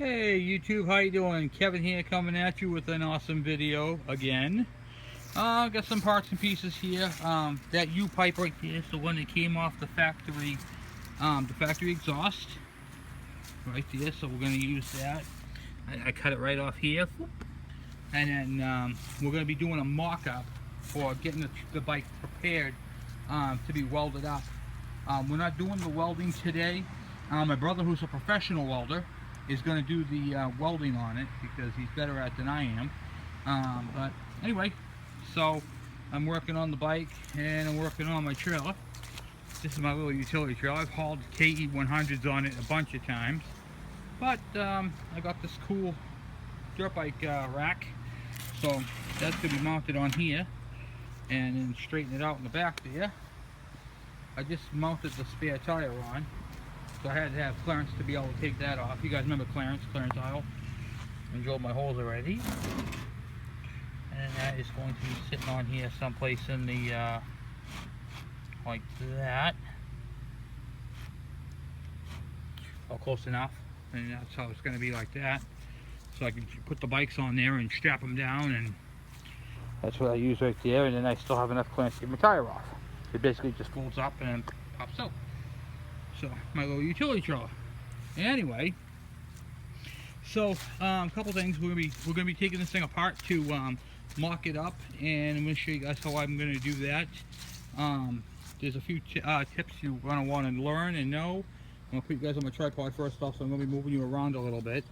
Hey YouTube, how you doing? Kevin here, coming at you with an awesome video again. Got some parts and pieces here. That U pipe right there is the one that came off the factory exhaust right there. So we're going to use that. I cut it right off here, and then we're going to be doing a mock-up for getting the bike prepared to be welded up. We're not doing the welding today. My brother, who's a professional welder, is going to do the welding on it because he's better at it than I am. But anyway, so I'm working on the bike and I'm working on my trailer. This is my little utility trailer. I've hauled KE100s on it a bunch of times, but I got this cool dirt bike rack, so that's going to be mounted on here and then straighten it out in the back there. I just mounted the spare tire on, so I had to have clearance to be able to take that off. You guys remember clearance aisle. I drilled my holes already. And that is going to be sitting on here someplace in the, like that. Oh, close enough. And that's how it's going to be, like that. So I can put the bikes on there and strap them down, and that's what I use right there. And then I still have enough clearance to get my tire off. It basically just folds up and pops out. So my little utility trailer. Anyway, so a couple things. We're gonna be taking this thing apart to mock it up, and I'm gonna show you guys how I'm gonna do that. There's a few tips you're gonna want to learn and know. I'm gonna put you guys on my tripod first off, so I'm gonna be moving you around a little bit.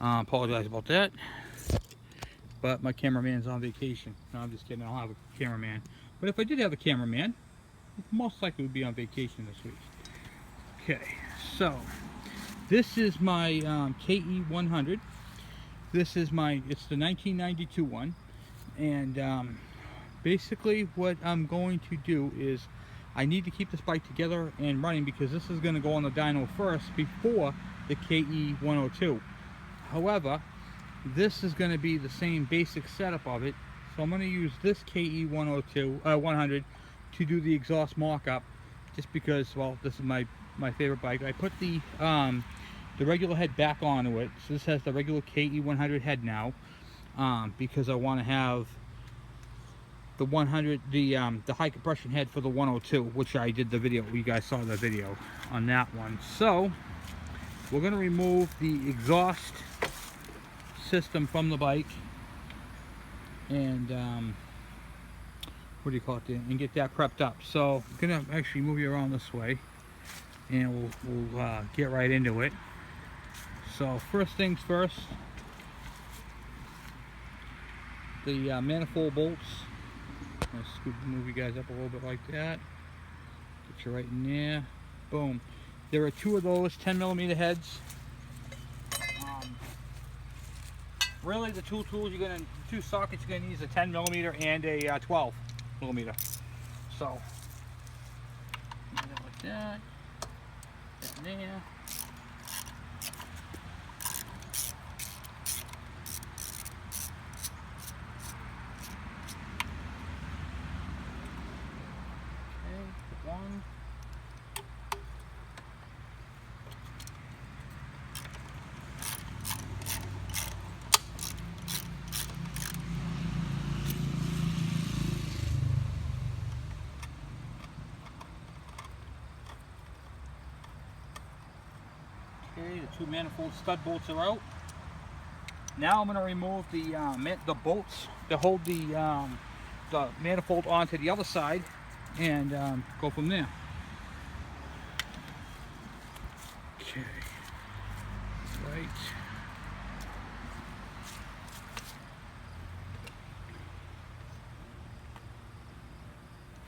Apologize about that, but my cameraman's on vacation. No, I'm just kidding. I don't have a cameraman, but if I did have a cameraman, most likely would be on vacation this week. Okay, so this is my KE100. This is it's the 1992 one, and basically what I'm going to do is I need to keep this bike together and running because this is going to go on the dyno first before the KE102. However, this is going to be the same basic setup of it, so I'm going to use this KE100 to do the exhaust mock-up, just because, well, this is my favorite bike. I put the regular head back onto it, so this has the regular KE100 head now, because I want to have the 100, the high compression head for the 102, which I did the video. You guys saw the video on that one. So we're going to remove the exhaust system from the bike and what do you call it there, and get that prepped up. So I'm going to actually move you around this way, and we'll get right into it. So first things first, the manifold bolts. I'm going to move you guys up a little bit like that. Get you right in there. Boom. There are two of those 10mm heads. Really, the two sockets you're going to need is a 10mm and a 12mm. So like that. Down there. One. Okay, the two manifold stud bolts are out. Now I'm going to remove the bolts that hold the manifold onto the other side, and go from there. Okay, right.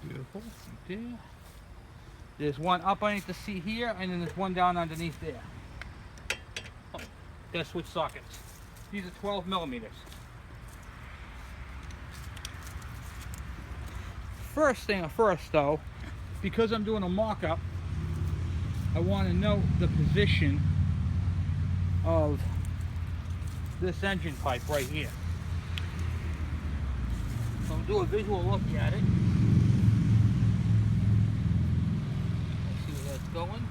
Beautiful, right there. There's one up underneath the seat here, and then there's one down underneath there. Oh, they're switch sockets. These are 12mm. First thing first though, because I'm doing a mock-up, I want to note the position of this engine pipe right here. So I'll do a visual look at it. Let's see where that's going.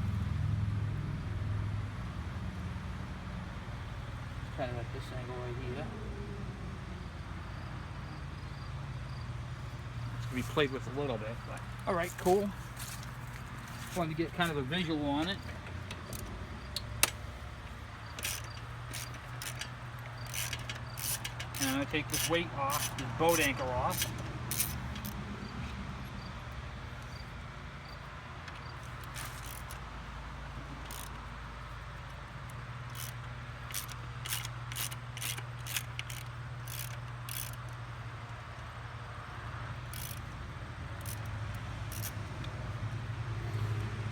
kind of at this angle right here. It's going to be played with a little bit, but alright, cool. Just wanted to get kind of a visual on it. And I'm going to take this weight off, this boat anchor off.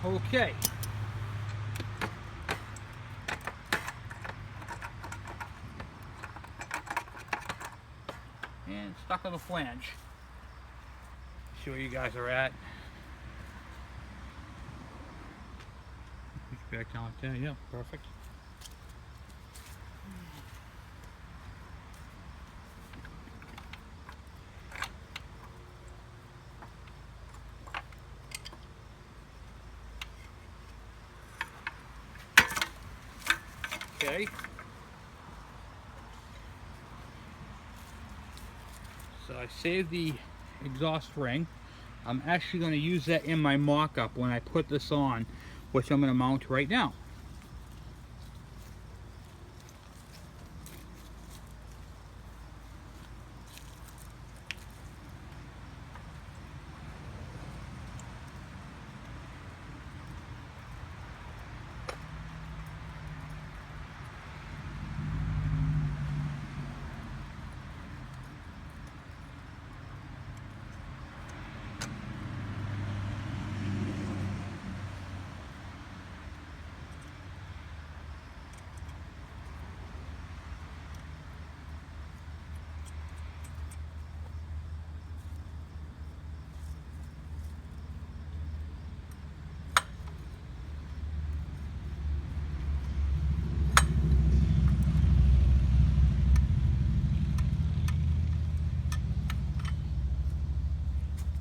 Okay. And stuck on the flange. See where you guys are at. Push back down like that, yeah, perfect. Okay. So I saved the exhaust ring. I'm actually going to use that in my mock-up when I put this on, which I'm going to mount right now.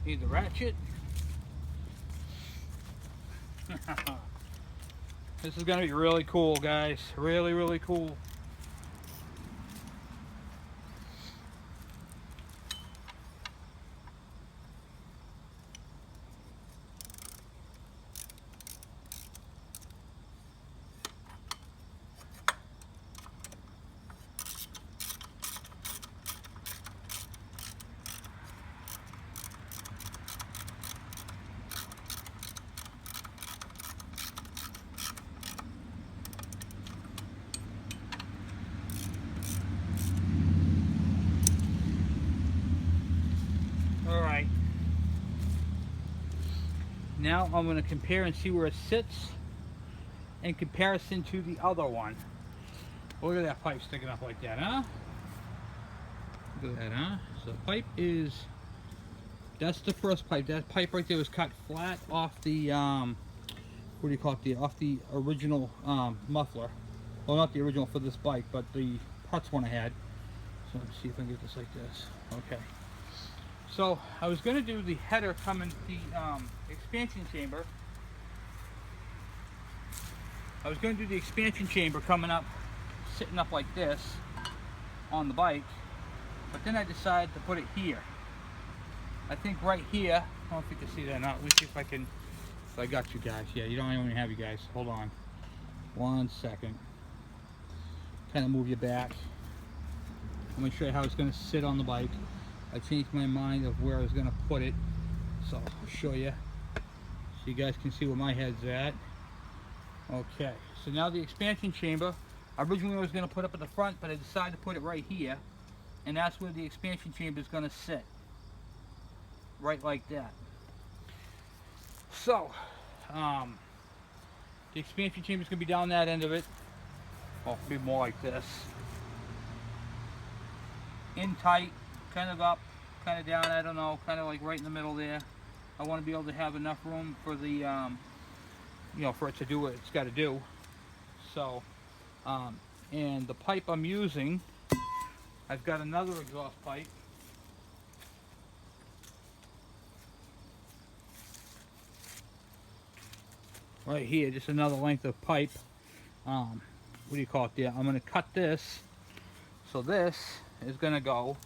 Need the ratchet. This is going to be really cool, guys. Really, really cool. Alright, now I'm going to compare and see where it sits in comparison to the other one. Look at that pipe sticking up like that, huh? Look at that, huh? So the pipe is, that's the first pipe. That pipe right there was cut flat off the, what do you call it, off the original muffler. Well, not the original for this bike, but the parts one I had. So let's see if I can get this like this. Okay. So I was going to do the header coming, the expansion chamber. I was going to do the expansion chamber coming up, sitting up like this on the bike, but then I decided to put it here. I think right here, I don't know if you can see that now. Let me see if I can, if I got you guys. Yeah, you don't even have you guys. Hold on. 1 second. Kind of move you back. I'm going to show you how it's going to sit on the bike. I changed my mind of where I was going to put it, so I'll show you so you guys can see where my head's at. Okay, so now the expansion chamber, originally I was going to put up at the front, but I decided to put it right here, and that's where the expansion chamber is going to sit, right like that. So the expansion chamber is going to be down that end of it. Well, it'll be more like this, in tight, kind of up, kind of down, I don't know, kind of like right in the middle there. I want to be able to have enough room for the, you know, for it to do what it's got to do. So, and the pipe I'm using, I've got another exhaust pipe. Right here, just another length of pipe. What do you call it there? I'm going to cut this So this is going to go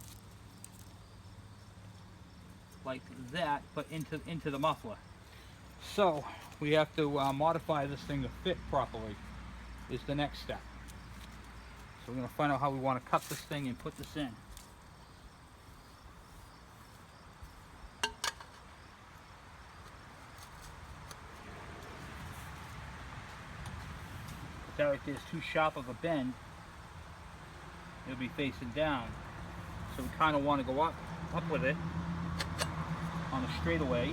like that, but into the muffler. So we have to modify this thing to fit properly, is the next step. So we're going to find out how we want to cut this thing and put this in. That right there is too sharp of a bend. It'll be facing down. So we kind of want to go up with it on a straightaway.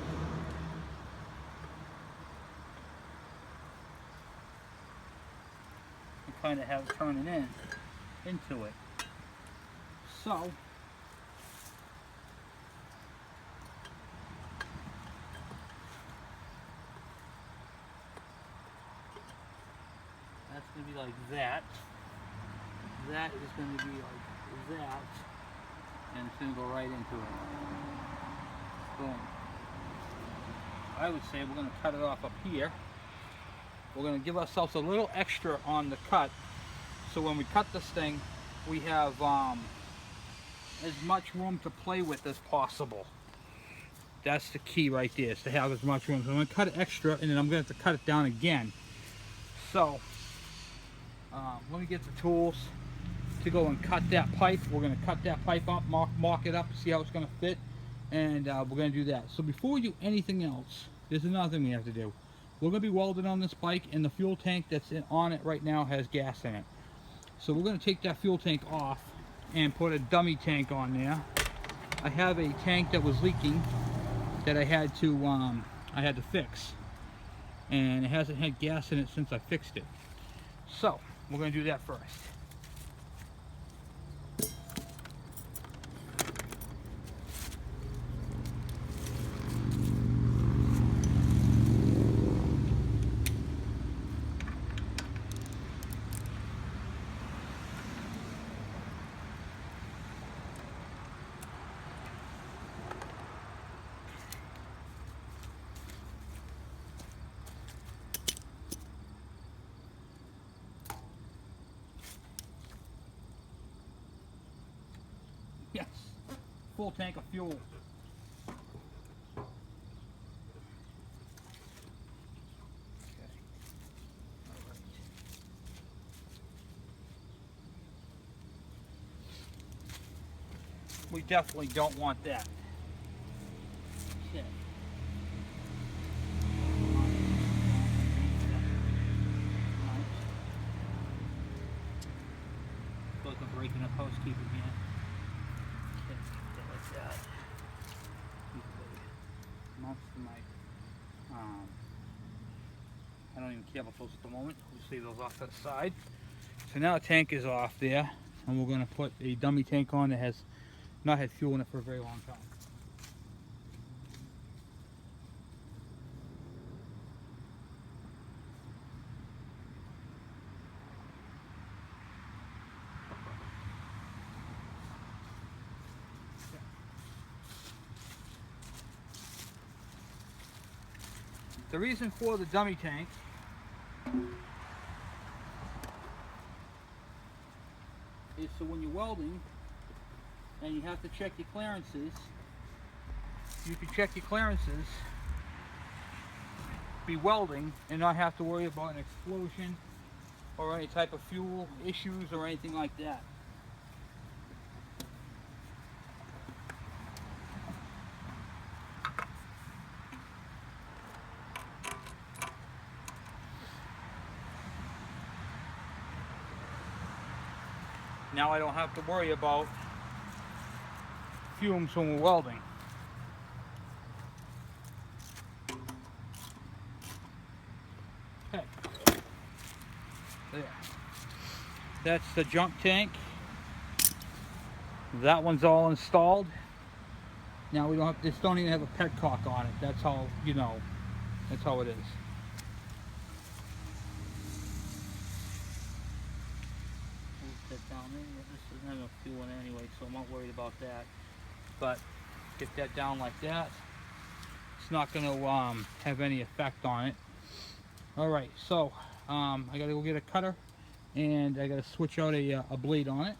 And kind of have it turning into it. So that's going to be like that. That is going to be like that. And it's going to go right into it. Boom. I would say we're going to cut it off up here. We're going to give ourselves a little extra on the cut. So when we cut this thing, we have as much room to play with as possible. That's the key right there, is to have as much room. So I'm going to cut it extra, and then I'm going to have to cut it down again. So let me get the tools to go and cut that pipe. We're going to cut that pipe up, mark it up, see how it's going to fit, and we're going to do that. So before we do anything else, there's another thing we have to do. We're going to be welding on this bike, and the fuel tank that's on it right now has gas in it. So we're going to take that fuel tank off and put a dummy tank on there. I have a tank that was leaking that I had to fix, and it hasn't had gas in it since I fixed it. So we're going to do that first. Yes, full tank of fuel. Okay. All right. We definitely don't want that. Okay. Both are breaking up housekeeping here. Like that. Most of my, I don't even care about those at the moment. We'll just leave those off to the side. So now the tank is off there, and we're going to put a dummy tank on that has not had fuel in it for a very long time. The reason for the dummy tank is so when you're welding and you have to check your clearances, you can check your clearances, be welding, and not have to worry about an explosion or any type of fuel issues or anything like that. Now I don't have to worry about fumes when we're welding. Okay. There. That's the junk tank. That one's all installed. Now we don't have, this don't even have a petcock on it. That's how, you know, that's how it is. That down there. This doesn't have no fuel in it anyway, so I'm not worried about that. But get that down like that. It's not going to have any effect on it. All right, so I got to go get a cutter, and I got to switch out a blade on it.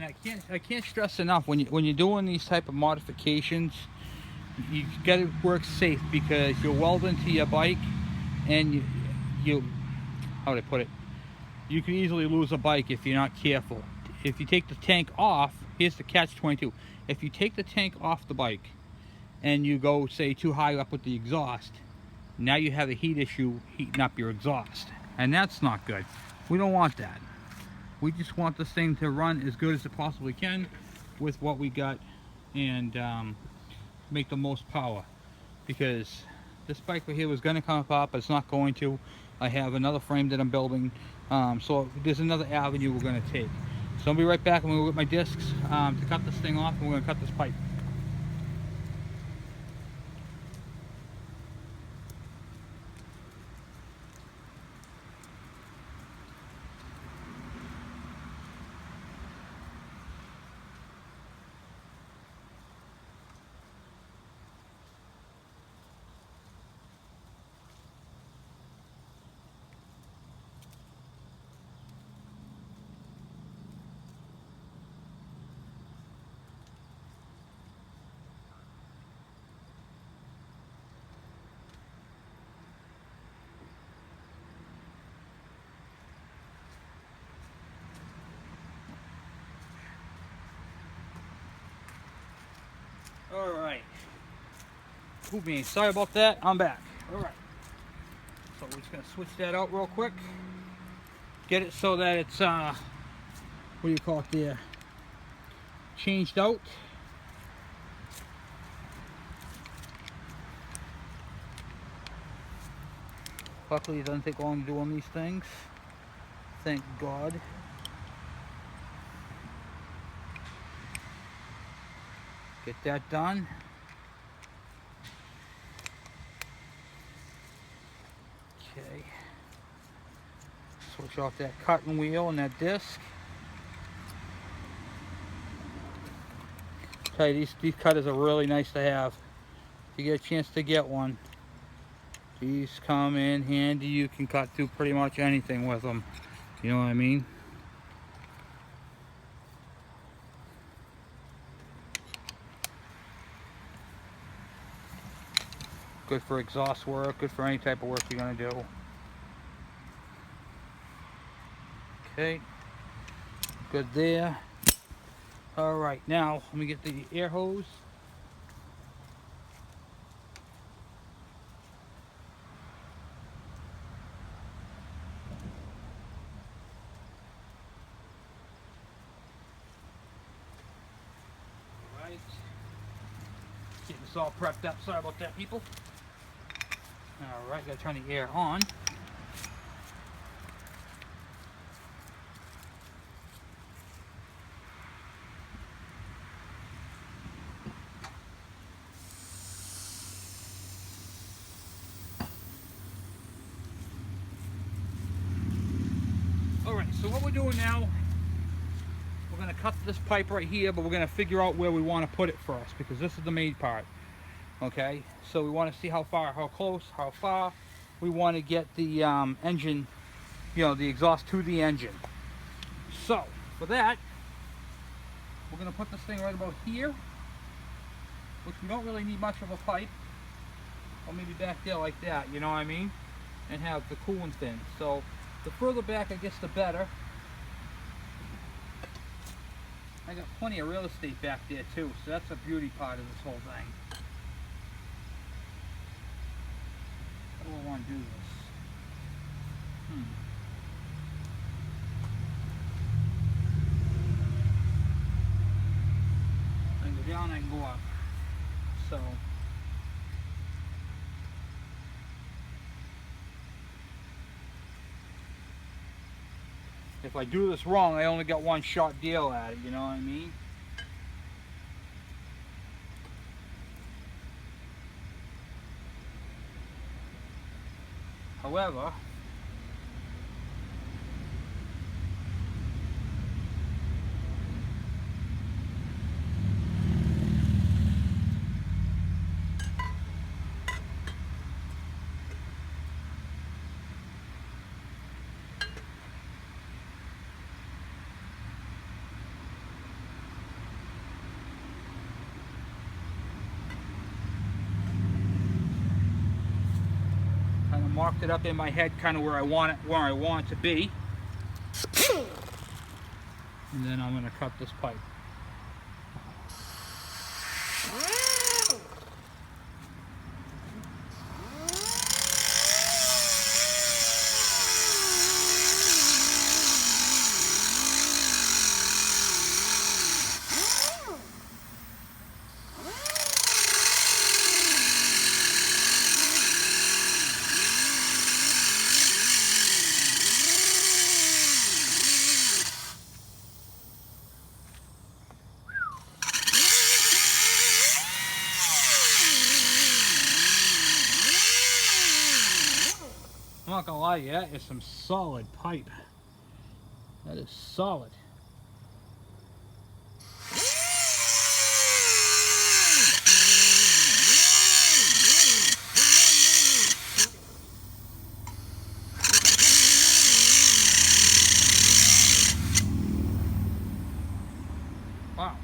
And I can't stress enough, when you're doing these type of modifications, you got to work safe, because you're welding to your bike, and you how would I put it? You can easily lose a bike if you're not careful. If you take the tank off, here's the catch-22. If you take the tank off the bike and you go, say, too high up with the exhaust, now you have a heat issue heating up your exhaust, and that's not good. We don't want that. We just want this thing to run as good as it possibly can with what we got, and make the most power, because this bike right here was going to come up, but it's not going to. I have another frame that I'm building, so there's another avenue we're going to take. So I'll be right back. I'm going to go get my discs to cut this thing off, and we're going to cut this pipe. Alright. Ooh, man, sorry about that. I'm back. Alright. So we're just going to switch that out real quick. Get it so that it's, what do you call it there? Changed out. Luckily, it doesn't take long doing these things. Thank God. Get that done. Okay. Switch off that cutting wheel and that disc. Tell you, these cutters are really nice to have. If you get a chance to get one, these come in handy. You can cut through pretty much anything with them. You know what I mean? Good for exhaust work, good for any type of work you're going to do. Okay, good there. Alright, now let me get the air hose. Alright, getting this all prepped up. Sorry about that, people. Alright, gotta turn the air on. Alright, so what we're doing now, we're going to cut this pipe right here, but we're going to figure out where we want to put it first, because this is the main part. Okay, so we want to see how close, how far we want to get the engine, the exhaust to the engine. So, for that, we're going to put this thing right about here, which we don't really need much of a pipe, or maybe back there like that, you know what I mean? And have the coolant fin. So, the further back, I guess, the better. I got plenty of real estate back there too, so that's a beauty part of this whole thing. How do I want to do this? I can go down, I can go up. So if I do this wrong, I only got one shot deal at it, you know what I mean? However, Kind of marked it up in my head, kind of where I want it to be. And then I'm going to cut this pipe. I'm not gonna lie to you, that is some solid pipe. That is solid. Wow.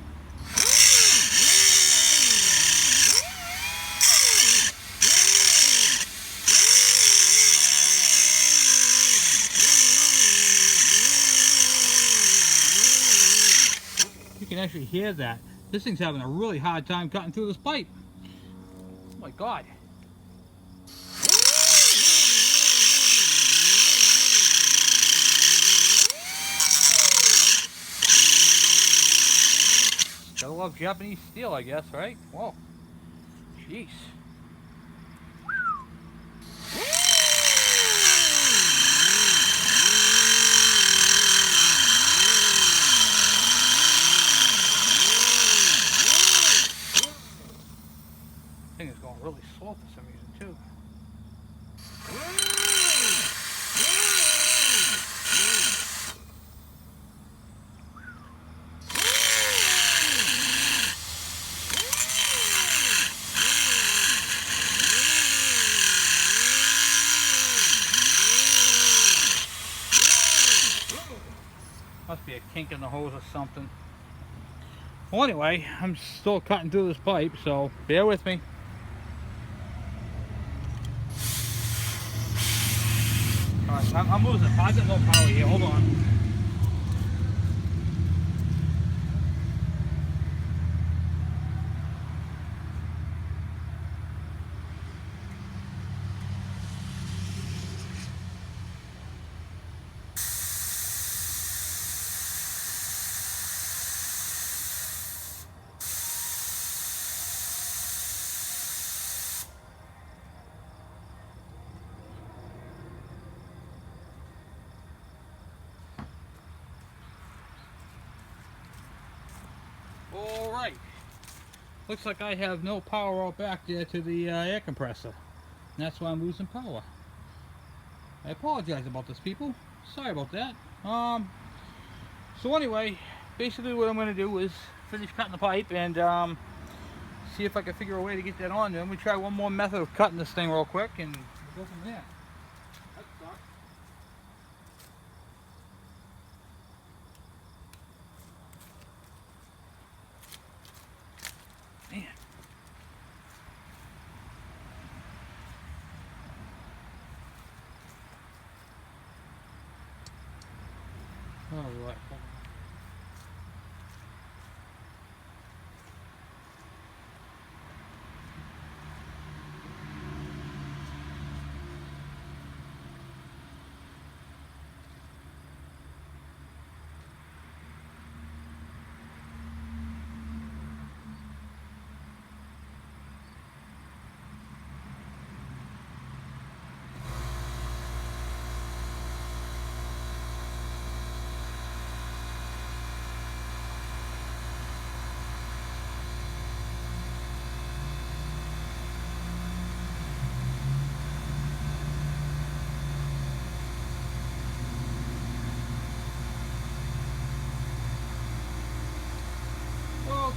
You can actually hear that. This thing's having a really hard time cutting through this pipe. Oh my God. Gotta love Japanese steel, I guess, right? Whoa. Jeez. Thing is going really slow for some reason too. Must be a kink in the hose or something. Well, anyway, I'm still cutting through this pipe, so bear with me. Alright, I'm losing. I got no power here. Hold on. Alright. Looks like I have no power out back there to the air compressor. And that's why I'm losing power. I apologize about this, people. Sorry about that. So anyway, basically what I'm going to do is finish cutting the pipe and see if I can figure a way to get that on there. Let me try one more method of cutting this thing real quick and we'll go from there. That sucks. Man. All right.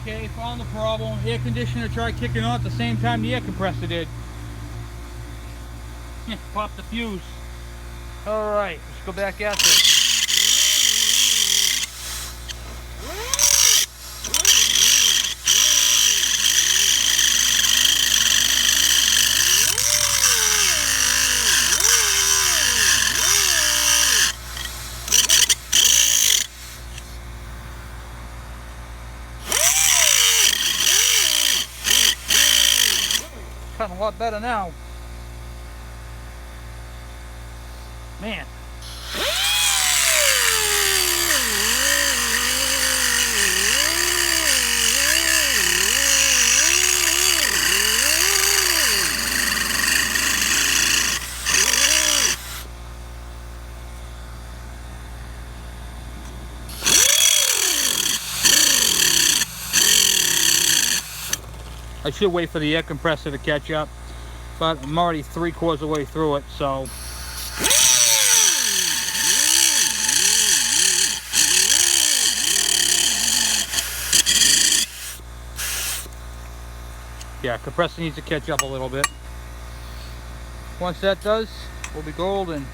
Okay, found the problem. Air conditioner tried kicking on at the same time the air compressor did. Popped the fuse. Alright, let's go back at this. lot better now. Man. I should wait for the air compressor to catch up, but I'm already 3/4 of the way through it, so. Yeah, compressor needs to catch up a little bit. Once that does, we'll be golden.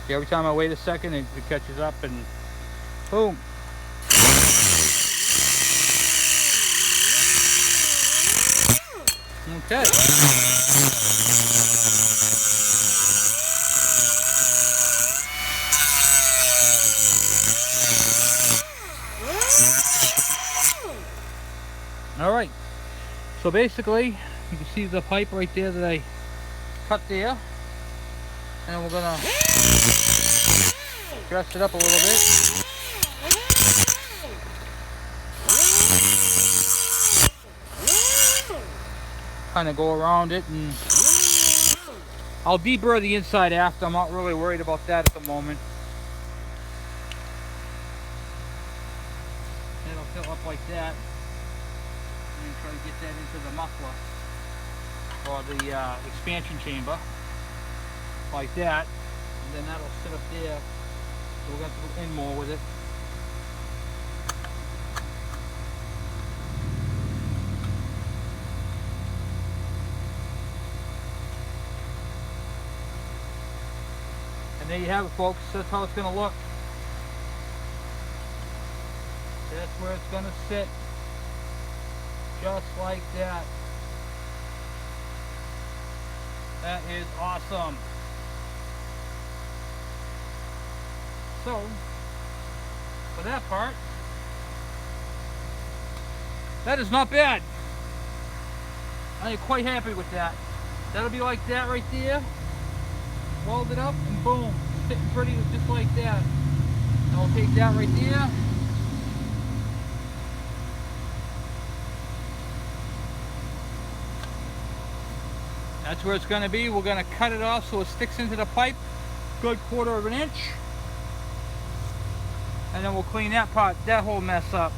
Yeah, every time I wait a second, it catches up and boom. Okay. All right. So basically, you can see the pipe right there that I cut there. And we're gonna dress it up a little bit. Kind of go around it, and I'll deburr the inside after. I'm not really worried about that at the moment. It'll fill up like that, and then try to get that into the muffler or the expansion chamber, like that, and then that'll sit up there. So we're going to have to go in more with it. And there you have it, folks. That's how it's going to look. That's where it's going to sit. Just like that. That is awesome. So, for that part, that is not bad. I am quite happy with that. That'll be like that right there. Weld it up and boom, sitting pretty just like that. And I'll take that right there. That's where it's going to be. We're going to cut it off so it sticks into the pipe, good 1/4 of an inch. And then we'll clean that part, that whole mess up.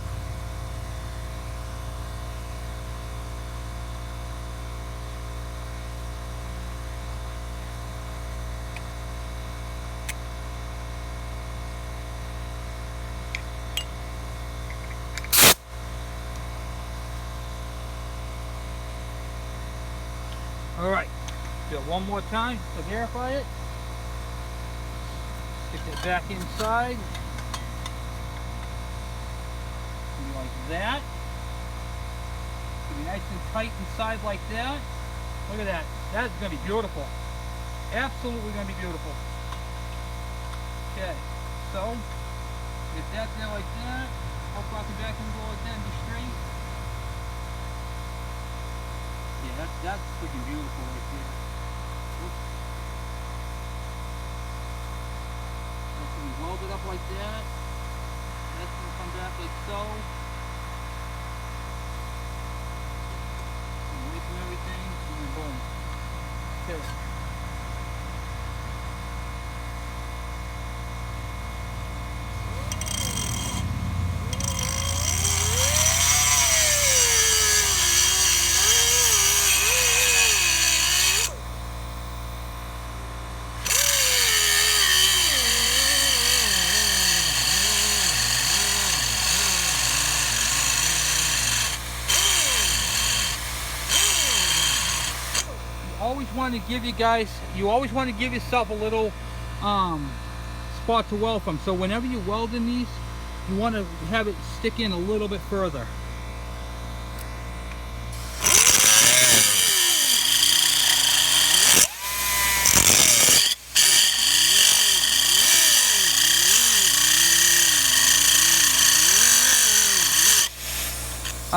All right, do it one more time to verify it. Stick it back inside. Like that. Be nice and tight inside like that. Look at that. That's going to be beautiful. Absolutely going to be beautiful. Okay, so get that there like that. I'll rock it back and go like that and be straight. Yeah, that's freaking beautiful right there. Oops. That's going to be welded up like that. That's going to come back like so. Away from everything, and then boom. Okay. Always want to give yourself a little spot to weld from. So whenever you weld in these, you want to have it stick in a little bit further.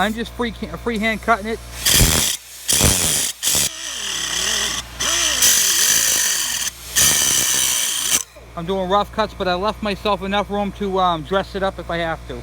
I'm just freehand cutting it. I'm doing rough cuts, but I left myself enough room to dress it up if I have to.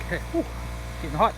Okay, whew, getting hot.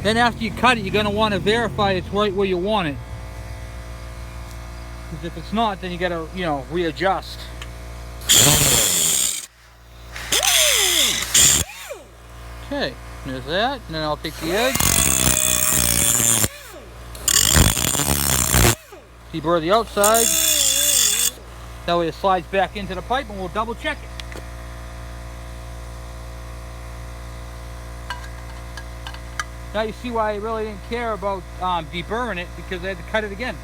Then after you cut it, you're going to want to verify it's right where you want it. Because if it's not, then you got to, you know, readjust. Okay, there's that. And then I'll take the edge. Deburr the outside. That way it slides back into the pipe, and we'll double check it. Now you see why I really didn't care about deburring it, because I had to cut it again.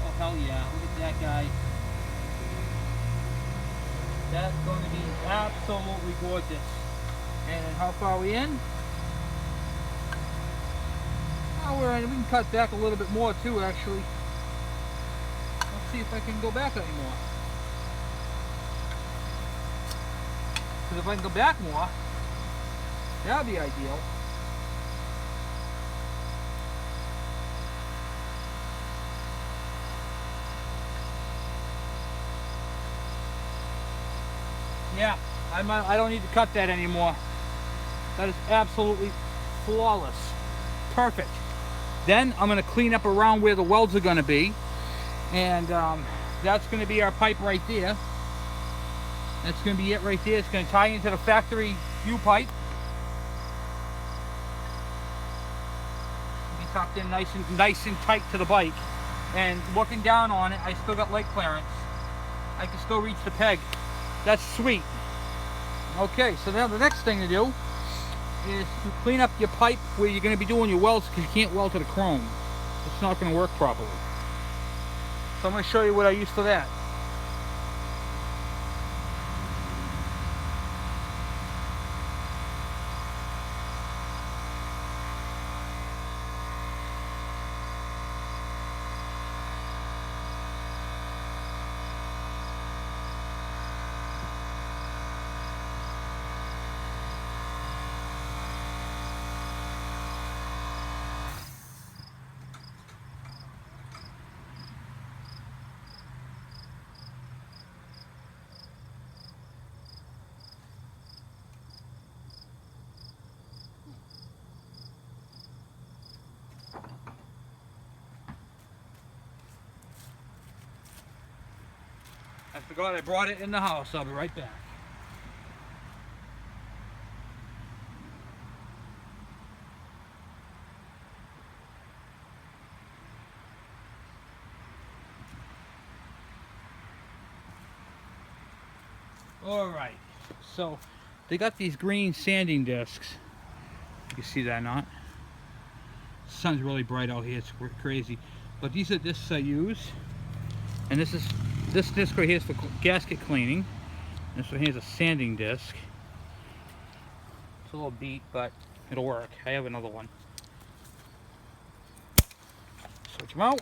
Oh hell yeah, look at that guy. That's going to be absolutely gorgeous. And how far are we in? Oh, we're in. We can cut back a little bit more too, actually. Let's see if I can go back anymore. Because if I can go back more, that would be ideal. Yeah, I don't need to cut that anymore. That is absolutely flawless. Perfect. Then I'm going to clean up around where the welds are going to be. And that's going to be our pipe right there. That's going to be it right there. It's going to tie into the factory U pipe. Be tucked in nice and tight to the bike. And looking down on it, I still got leg clearance. I can still reach the peg. That's sweet. Okay, so now the next thing to do is to clean up your pipe where you're going to be doing your welds, because you can't weld to the chrome. It's not going to work properly. So I'm going to show you what I use for that. I forgot I brought it in the house. I'll be right back. Alright, so they got these green sanding discs. You can see that or not? The sun's really bright out here, it's crazy. But these are discs I use. And this disc right here is for gasket cleaning. This one here is a sanding disc. It's a little beat, but it'll work. I have another one. Switch them out.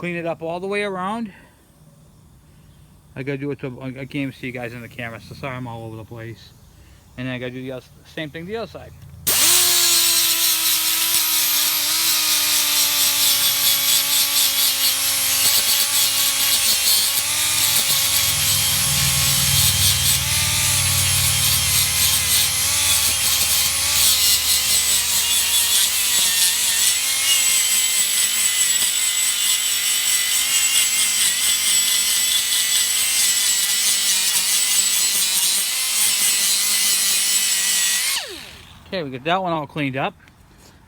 clean it up all the way around. I gotta do it to, I can't even see you guys in the camera, so sorry I'm all over the place. And then I gotta do the same thing the other side. Okay, we get that one all cleaned up.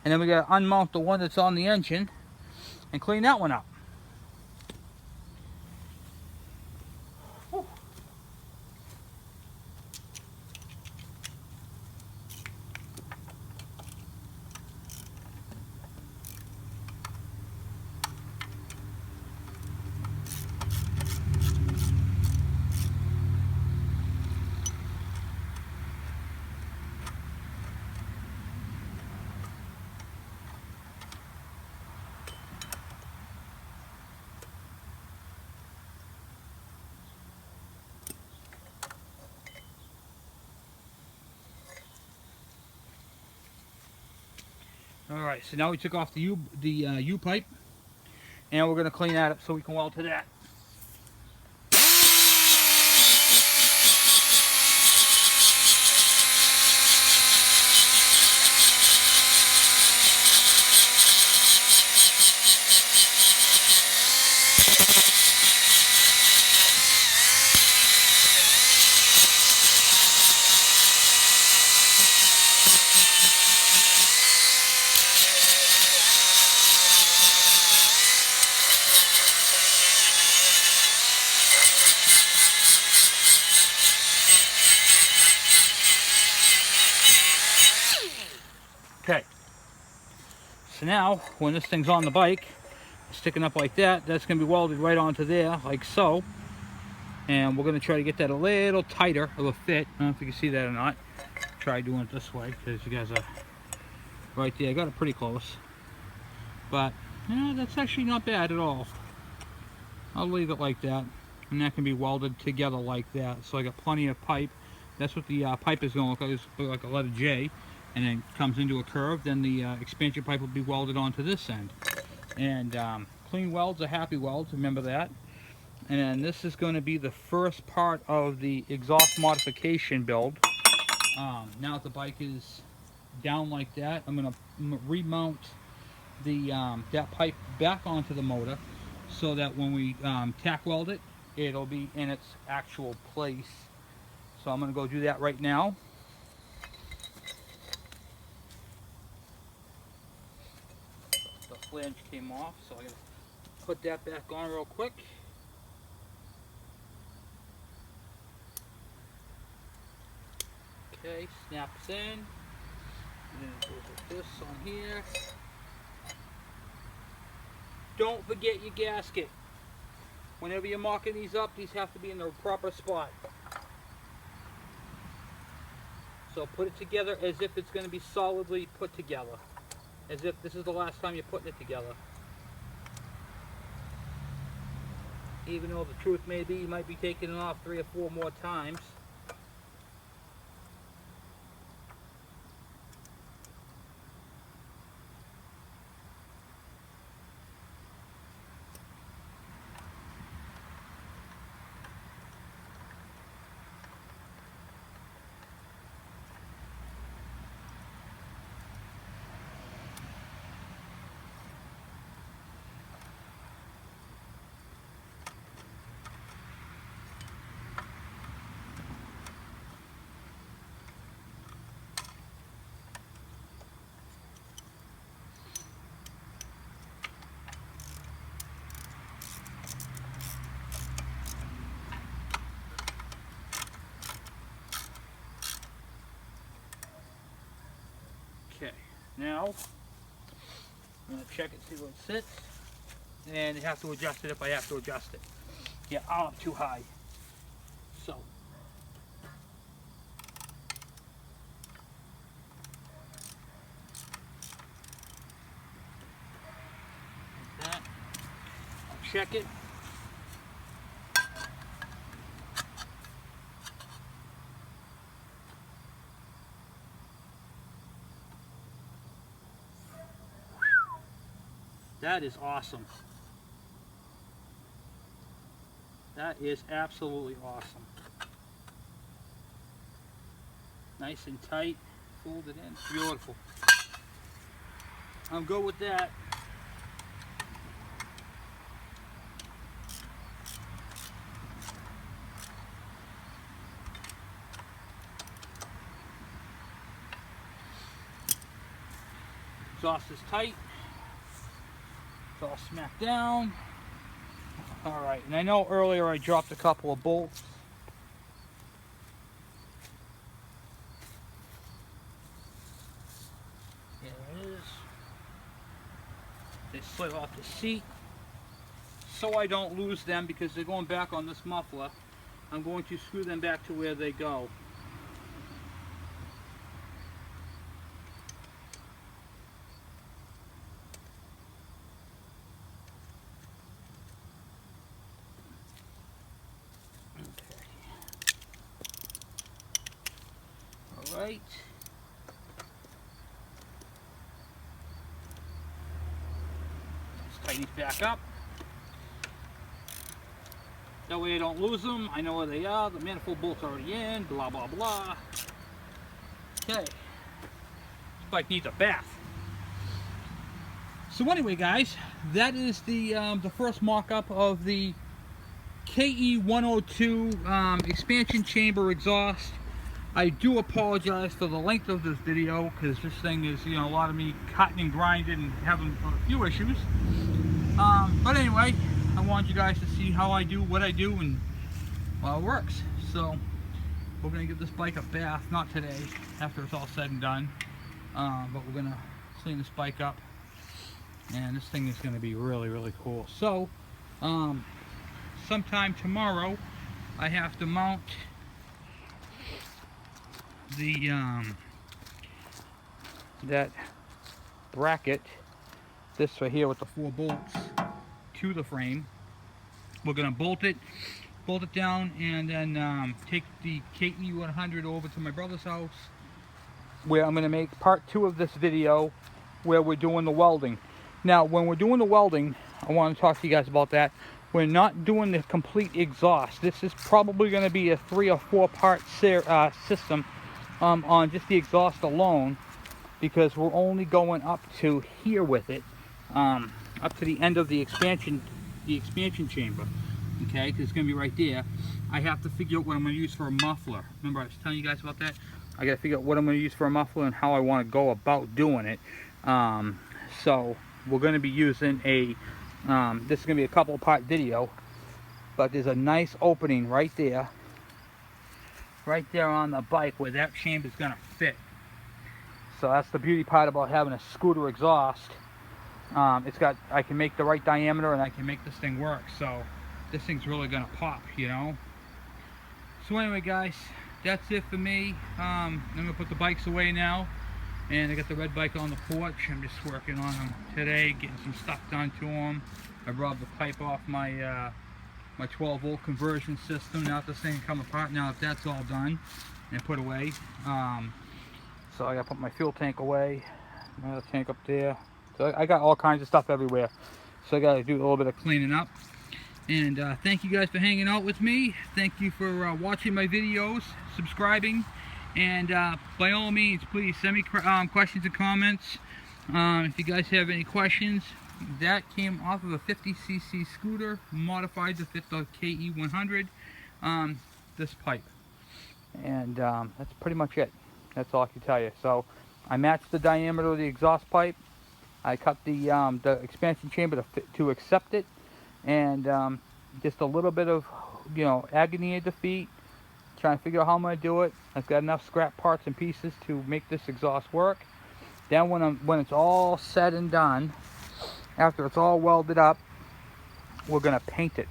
And then we gotta unmount the one that's on the engine and clean that one up. Whew. Alright, so now we took off the U-pipe, and we're going to clean that up so we can weld to that. Okay, so now when this thing's on the bike, sticking up like that, that's going to be welded right onto there, like so. And we're going to try to get that a little tighter of a fit. I don't know if you can see that or not. Try doing it this way, because you guys are right there. I got it pretty close. But, yeah, that's actually not bad at all. I'll leave it like that. And that can be welded together like that. So I got plenty of pipe. That's what the pipe is going to look like. It's like a letter J. And then comes into a curve. Then the expansion pipe will be welded onto this end. And clean welds are happy welds. Remember that. And then this is going to be the first part of the exhaust modification build. Now that the bike is down like that, I'm going to remount the that pipe back onto the motor, so that when we tack weld it, it'll be in its actual place. So I'm going to go do that right now. The flange came off, so I got to put that back on real quick. Okay, snaps in, and then it goes like this on here. Don't forget your gasket. Whenever you're marking these up, these have to be in the proper spot. So put it together as if it's going to be solidly put together. As if this is the last time you're putting it together. Even though the truth may be you might be taking it off 3 or 4 more times. Okay, now I'm going to check it, see where it sits, and you have to adjust it if I have to adjust it. Yeah, I'm up too high. So, like that. I'll check it. That is awesome. That is absolutely awesome. Nice and tight, folded in, beautiful. I'm good with that. Exhaust is tight. It's all smacked down. Alright, and I know earlier I dropped a couple of bolts. There it is. They slid off the seat so I don't lose them because they're going back on this muffler. I'm going to screw them back to where they go. Alright. Let's tighten these back up. That way I don't lose them. I know where they are. The manifold bolt's already in. Blah, blah, blah. Okay. This bike needs a bath. So anyway, guys, that is the first mock-up of the KE100 expansion chamber exhaust. I do apologize for the length of this video because this thing is, you know, a lot of me cutting and grinding and having a few issues. But anyway, I want you guys to see how I do what I do and well, it works. So we're gonna give this bike a bath, not today, after it's all said and done, but we're gonna clean this bike up, and this thing is gonna be really, really cool. So sometime tomorrow I have to mount the that bracket, this right here with the 4 bolts to the frame. We're gonna bolt it down, and then take the KE100 over to my brother's house, where I'm gonna make part 2 of this video where we're doing the welding. Now when we're doing the welding, I want to talk to you guys about that. We're not doing the complete exhaust. This is probably going to be a 3 or 4 part system on just the exhaust alone, because we're only going up to here with it, up to the end of the expansion chamber. Okay, because it's going to be right there. I have to figure out what I'm going to use for a muffler. Remember I was telling you guys about that? I got to figure out what I'm going to use for a muffler and how I want to go about doing it. So we're going to be using a this is going to be a couple part video, but there's a nice opening right there on the bike where that chamber is going to fit. So that's the beauty part about having a scooter exhaust. I can make the right diameter and I can make this thing work. So this thing's really going to pop, you know. So anyway, guys, that's it for me. I'm going to put the bikes away now. And I got the red bike on the porch. I'm just working on them today, getting some stuff done to them. I robbed the pipe off my my 12-volt conversion system. Now this thing come apart. Now that that's all done and put away, so I got to put my fuel tank away. My other tank up there. So I got all kinds of stuff everywhere. So I got to do a little bit of cleaning up. And thank you guys for hanging out with me. Thank you for watching my videos, subscribing. And by all means, please send me questions and comments. If you guys have any questions, that came off of a 50cc scooter, modified to fit the KE100, this pipe. And that's pretty much it. That's all I can tell you. So I matched the diameter of the exhaust pipe. I cut the expansion chamber to accept it, and just a little bit of, you know, agony and defeat, trying to figure out how I'm going to do it. I've got enough scrap parts and pieces to make this exhaust work. Then when it's all said and done, after it's all welded up, we're going to paint it.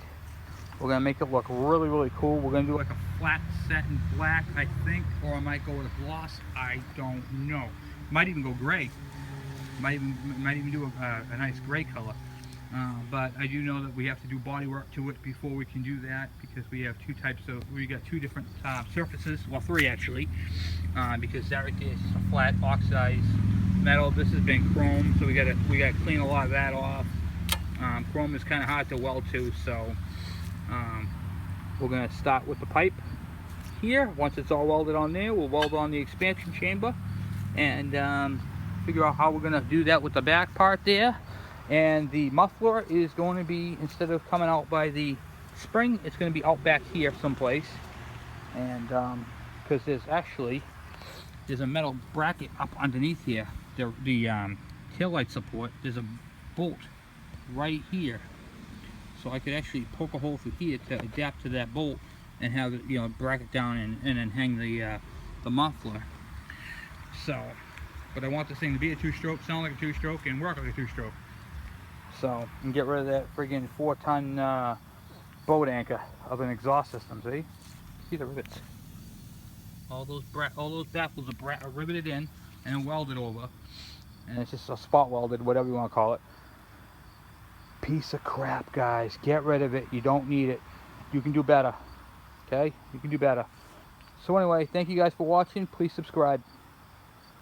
We're going to make it look really, really cool. We're going to do like a flat set in black, I think, or I might go with a gloss. I don't know. Might even go gray. Might even do a nice gray color. But I do know that we have to do body work to it before we can do that, because we have we got two different surfaces, well, three actually, because that right there is just a flat oxidized metal. This has been chrome, so we gotta clean a lot of that off. Chrome is kind of hard to weld to, so we're gonna start with the pipe here. Once it's all welded on there, we'll weld on the expansion chamber and figure out how we're gonna do that with the back part there. And the muffler is going to be, instead of coming out by the spring, it's going to be out back here someplace. And because there's a metal bracket up underneath here, the tail light support. There's a bolt right here, so I could actually poke a hole through here to adapt to that bolt and have it, bracket down and then hang the muffler. So, but I want this thing to be a two-stroke, sound like a two-stroke, and work like a two-stroke. So, and get rid of that friggin' 4-ton boat anchor of an exhaust system. See the rivets? All those baffles are riveted in and welded over, and it's just a spot welded, whatever you want to call it. Piece of crap, guys. Get rid of it. You don't need it. You can do better. Okay? You can do better. So anyway, thank you guys for watching. Please subscribe.